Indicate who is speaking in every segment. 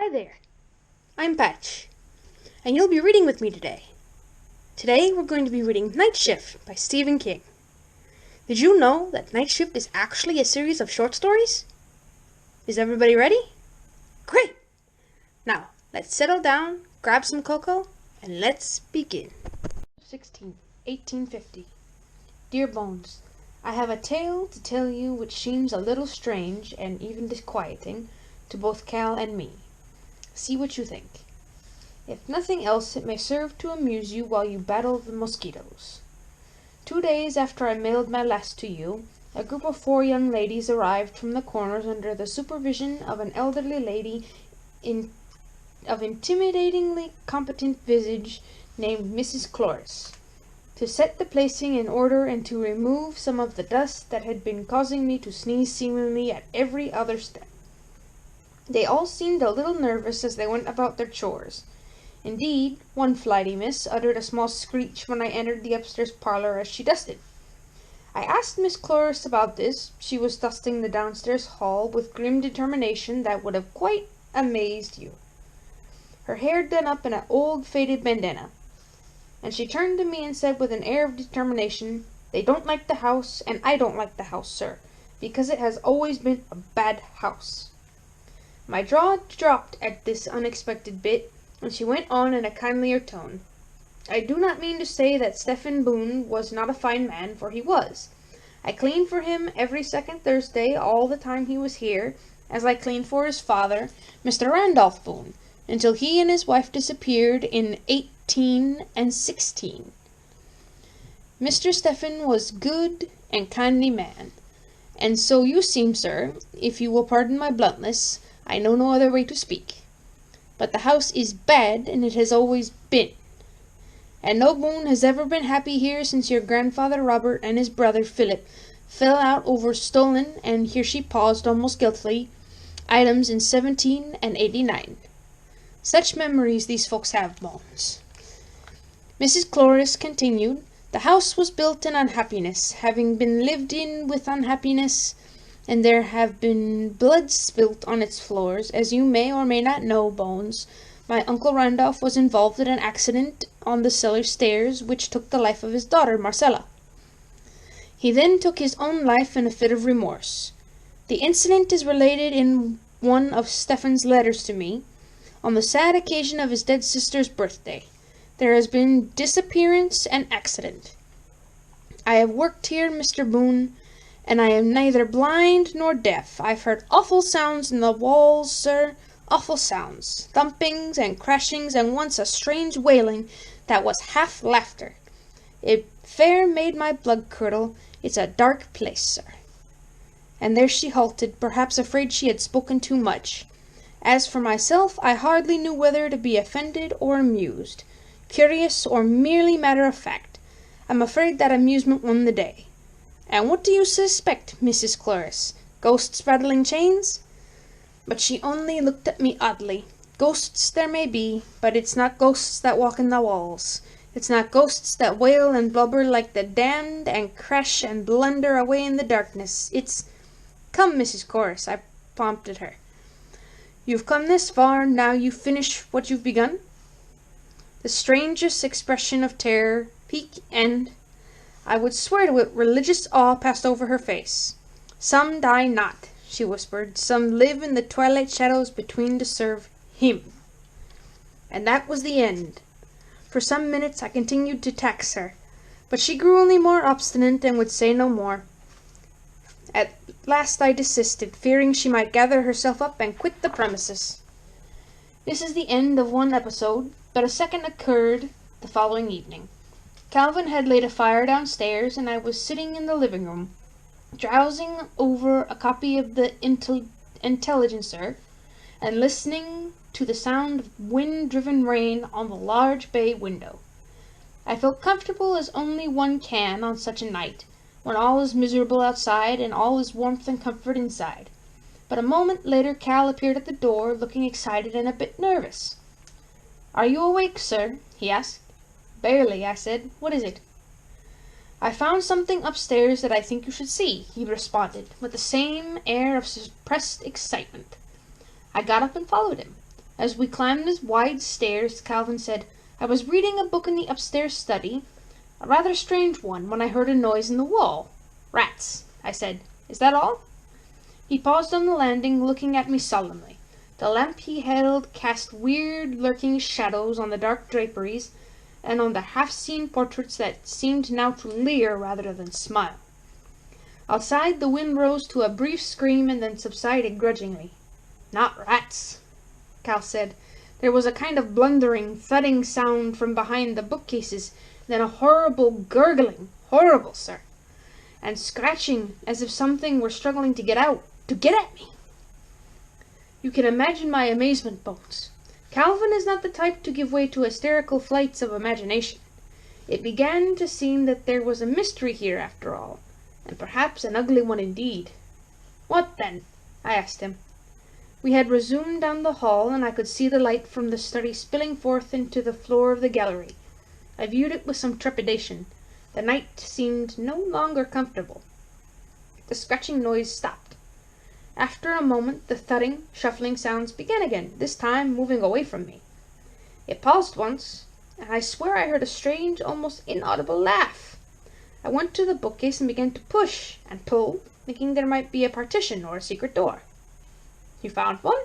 Speaker 1: Hi there, I'm Patch, and you'll be reading with me today. Today we're going to be reading Night Shift by Stephen King. Did you know that Night Shift is actually a series of short stories? Is everybody ready? Great! Now, let's settle down, grab some cocoa, and let's begin. 16, 1850. Dear Bones, I have a tale to tell you which seems a little strange and even disquieting to both Cal and me. See what you think. If nothing else, it may serve to amuse you while you battle the mosquitoes. 2 days after I mailed my last to you, a group of 4 young ladies arrived from the corners under the supervision of an elderly lady of intimidatingly competent visage named Mrs. Cloris, to set the placing in order and to remove some of the dust that had been causing me to sneeze seemingly at every other step. They all seemed a little nervous as they went about their chores. Indeed, one flighty miss uttered a small screech when I entered the upstairs parlor as she dusted. I asked Miss Cloris about this. She was dusting the downstairs hall with grim determination that would have quite amazed you. Her hair done up in an old faded bandana. And she turned to me and said with an air of determination, "They don't like the house, and I don't like the house, sir, because it has always been a bad house." My jaw dropped at this unexpected bit, and she went on in a kindlier tone. "I do not mean to say that Stephen Boone was not a fine man, for he was. I cleaned for him every second Thursday all the time he was here, as I cleaned for his father, Mr. Randolph Boone, until he and his wife disappeared in 1816. Mr. Stephen was good and kindly man, and so you seem, sir, if you will pardon my bluntness, I know no other way to speak. But the house is bad, and it has always been. And no Boone has ever been happy here since your grandfather Robert and his brother Philip fell out over stolen," and here she paused almost guiltily, "items in 1789. Such memories these folks have, Bones." Mrs. Cloris continued, "The house was built in unhappiness, having been lived in with unhappiness, and there have been blood spilt on its floors, as you may or may not know, Bones. My Uncle Randolph was involved in an accident on the cellar stairs, which took the life of his daughter, Marcella. He then took his own life in a fit of remorse. The incident is related in one of Stephen's letters to me, on the sad occasion of his dead sister's birthday. There has been disappearance and accident. I have worked here, Mr. Boone, and I am neither blind nor deaf. I've heard awful sounds in the walls, sir, awful sounds, thumpings and crashings, and once a strange wailing that was half laughter. It fair made my blood curdle. It's a dark place, sir." And there she halted, perhaps afraid she had spoken too much. As for myself, I hardly knew whether to be offended or amused, curious or merely matter of fact. I'm afraid that amusement won the day. "And what do you suspect, Mrs. Cloris? Ghosts rattling chains?" But she only looked at me oddly. "Ghosts there may be, but it's not ghosts that walk in the walls. It's not ghosts that wail and blubber like the damned and crash and blunder away in the darkness. It's—" "Come, Mrs. Cloris," I prompted her. "You've come this far, now you finish what you've begun." The strangest expression of terror, pique, and, I would swear to it, religious awe passed over her face. "Some die not," she whispered. "Some live in the twilight shadows between to serve him." And that was the end. For some minutes I continued to tax her, but she grew only more obstinate and would say no more. At last I desisted, fearing she might gather herself up and quit the premises. This is the end of one episode, but a second occurred the following evening. Calvin had laid a fire downstairs, and I was sitting in the living room, drowsing over a copy of the Intelligencer, and listening to the sound of wind-driven rain on the large bay window. I felt comfortable as only one can on such a night, when all is miserable outside and all is warmth and comfort inside. But a moment later Cal appeared at the door, looking excited and a bit nervous. "Are you awake, sir?" he asked. "Barely," I said. "What is it?" "I found something upstairs that I think you should see," he responded, with the same air of suppressed excitement. I got up and followed him. As we climbed the wide stairs, Calvin said, "I was reading a book in the upstairs study, a rather strange one, when I heard a noise in the wall." "Rats," I said. "Is that all?" He paused on the landing, looking at me solemnly. The lamp he held cast weird, lurking shadows on the dark draperies and on the half-seen portraits that seemed now to leer rather than smile. Outside, the wind rose to a brief scream and then subsided grudgingly. "Not rats," Cal said. There was a kind of blundering, thudding sound from behind the bookcases, then a horrible gurgling, horrible, sir, and scratching as if something were struggling to get out, to get at me. You can imagine my amazement, Bones. Calvin is not the type to give way to hysterical flights of imagination. It began to seem that there was a mystery here after all, and perhaps an ugly one indeed. "What then?" I asked him. We had resumed down the hall, and I could see the light from the study spilling forth into the floor of the gallery. I viewed it with some trepidation. The night seemed no longer comfortable. The scratching noise stopped. After a moment the thudding, shuffling sounds began again, this time moving away from me. It paused once, and I swear I heard a strange, almost inaudible laugh. I went to the bookcase and began to push and pull, thinking there might be a partition or a secret door. "You found one?"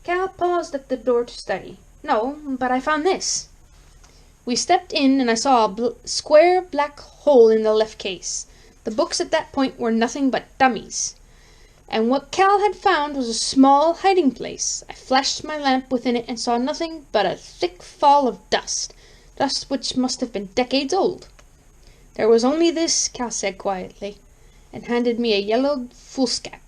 Speaker 1: Cal paused at the door to study. "No, but I found this." We stepped in, and I saw a square black hole in the left case. The books at that point were nothing but dummies, and what Cal had found was a small hiding place. I flashed my lamp within it and saw nothing but a thick fall of dust which must have been decades old. "There was only this," Cal said quietly, and handed me a yellowed foolscap.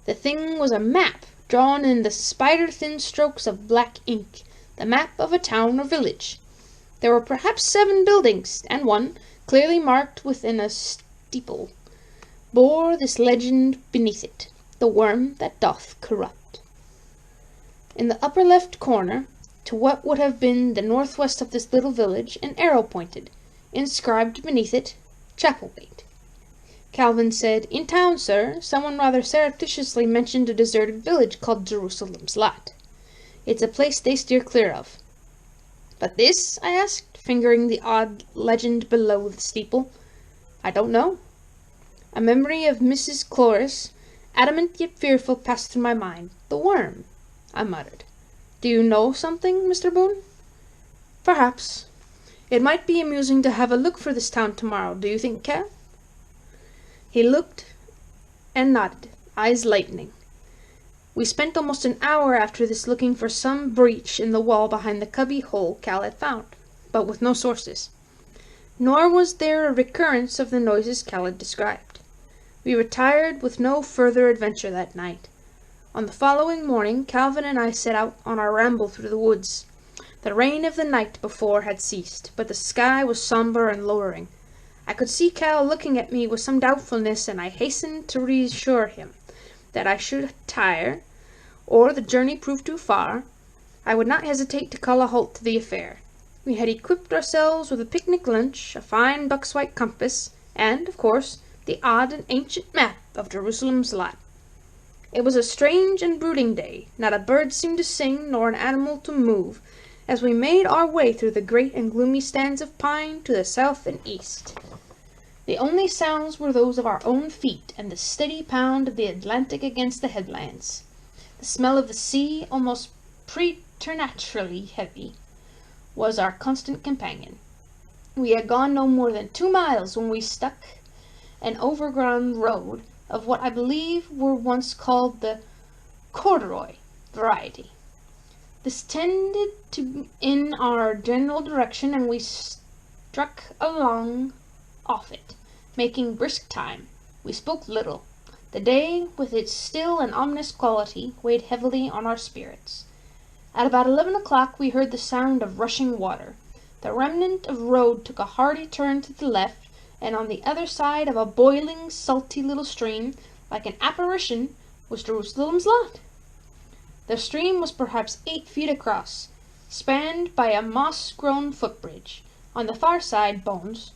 Speaker 1: The thing was a map, drawn in the spider-thin strokes of black ink, the map of a town or village. There were perhaps 7 buildings, and one, clearly marked within a steeple, bore this legend beneath it: "The worm that doth corrupt." In the upper left corner, to what would have been the northwest of this little village, an arrow pointed, inscribed beneath it, "Chapelgate." Calvin said, "In town, sir, someone rather surreptitiously mentioned a deserted village called Jerusalem's Lot. It's a place they steer clear of." "But this?" I asked, fingering the odd legend below the steeple. "I don't know." A memory of Mrs. Cloris, adamant yet fearful, passed through my mind. "The worm," I muttered. "Do you know something, Mr. Boone?" "Perhaps. It might be amusing to have a look for this town tomorrow, do you think, Cal?" He looked and nodded, eyes lightening. We spent almost an hour after this looking for some breach in the wall behind the cubby hole Cal had found, but with no sources. Nor was there a recurrence of the noises Cal had described. We retired with no further adventure that night. On the following morning, Calvin and I set out on our ramble through the woods. The rain of the night before had ceased, but the sky was somber and lowering. I could see Cal looking at me with some doubtfulness, and I hastened to reassure him that I should tire, or the journey prove too far, I would not hesitate to call a halt to the affair. We had equipped ourselves with a picnic lunch, a fine buckswhite compass, and, of course, the odd and ancient map of Jerusalem's Lot. It was a strange and brooding day. Not a bird seemed to sing, nor an animal to move, as we made our way through the great and gloomy stands of pine to the south and east. The only sounds were those of our own feet and the steady pound of the Atlantic against the headlands. The smell of the sea, almost preternaturally heavy, was our constant companion. We had gone no more than 2 miles when we struck an overgrown road of what I believe were once called the corduroy variety. This tended to in our general direction, and we struck along off it, making brisk time. We spoke little. The day, with its still and ominous quality, weighed heavily on our spirits. At about 11 o'clock we heard the sound of rushing water. The remnant of road took a hearty turn to the left, and on the other side of a boiling, salty little stream, like an apparition, was Jerusalem's Lot. The stream was perhaps 8 feet across, spanned by a moss-grown footbridge. On the far side, Bones,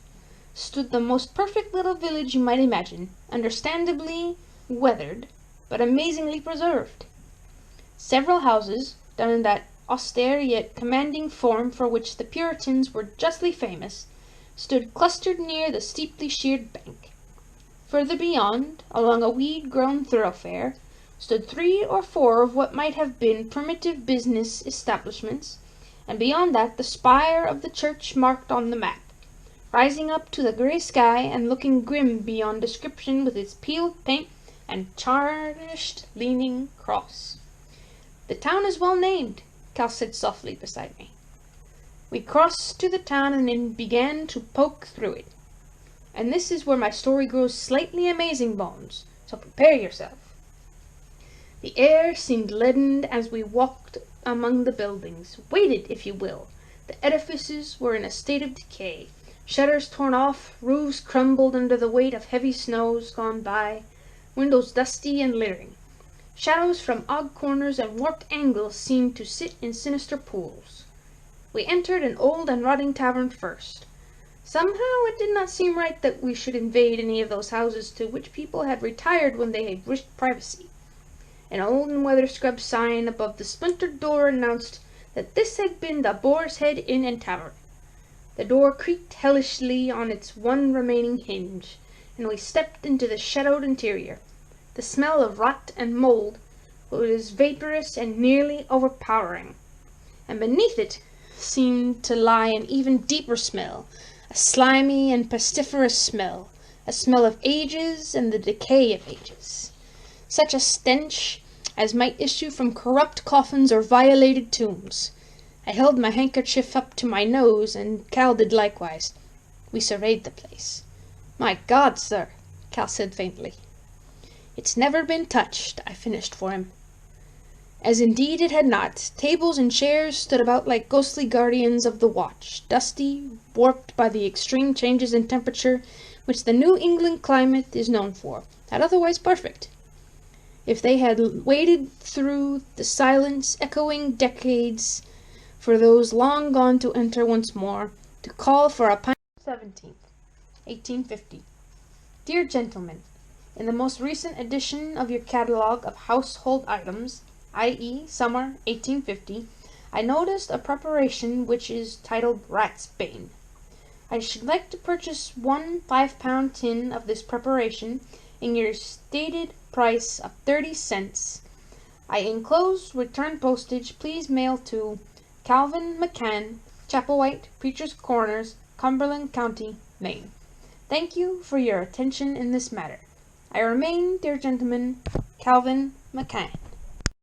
Speaker 1: stood the most perfect little village you might imagine, understandably weathered, but amazingly preserved. Several houses, done in that austere yet commanding form for which the Puritans were justly famous, stood clustered near the steeply sheered bank. Further beyond, along a weed-grown thoroughfare, stood 3 or 4 of what might have been primitive business establishments, and beyond that the spire of the church marked on the map, rising up to the grey sky and looking grim beyond description with its peeled paint and tarnished leaning cross. "The town is well named," Cal said softly beside me. We crossed to the town and then began to poke through it. And this is where my story grows slightly amazing, Bones, so prepare yourself. The air seemed leadened as we walked among the buildings, weighted, if you will. The edifices were in a state of decay, shutters torn off, roofs crumbled under the weight of heavy snows gone by, windows dusty and littering. Shadows from odd corners and warped angles seemed to sit in sinister pools. We entered an old and rotting tavern first. Somehow it did not seem right that we should invade any of those houses to which people had retired when they had wished privacy. An old and weather-scrubbed sign above the splintered door announced that this had been the Boar's Head Inn and Tavern. The door creaked hellishly on its one remaining hinge, and we stepped into the shadowed interior. The smell of rot and mold was vaporous and nearly overpowering, and beneath it seemed to lie an even deeper smell, a slimy and pestiferous smell, a smell of ages and the decay of ages. Such a stench as might issue from corrupt coffins or violated tombs. I held my handkerchief up to my nose, and Cal did likewise. We surveyed the place. "My God, sir," Cal said faintly. "It's never been touched," I finished for him. As indeed it had not. Tables and chairs stood about like ghostly guardians of the watch, dusty, warped by the extreme changes in temperature which the New England climate is known for, not otherwise perfect. If they had waded through the silence, echoing decades, for those long gone to enter once more, to call for a pint. 17th, 1850. Dear Gentlemen, in the most recent edition of your catalogue of household items, i.e. summer 1850, I noticed a preparation which is titled ratsbane. I should like to purchase 1 5-pound tin of this preparation in your stated price of 30 cents. I enclose return postage. Please mail to Calvin McCann, Chapelwhite, Preacher's Corners, Cumberland County, Maine. Thank you for your attention in this matter. I remain, dear gentlemen, Calvin McCann.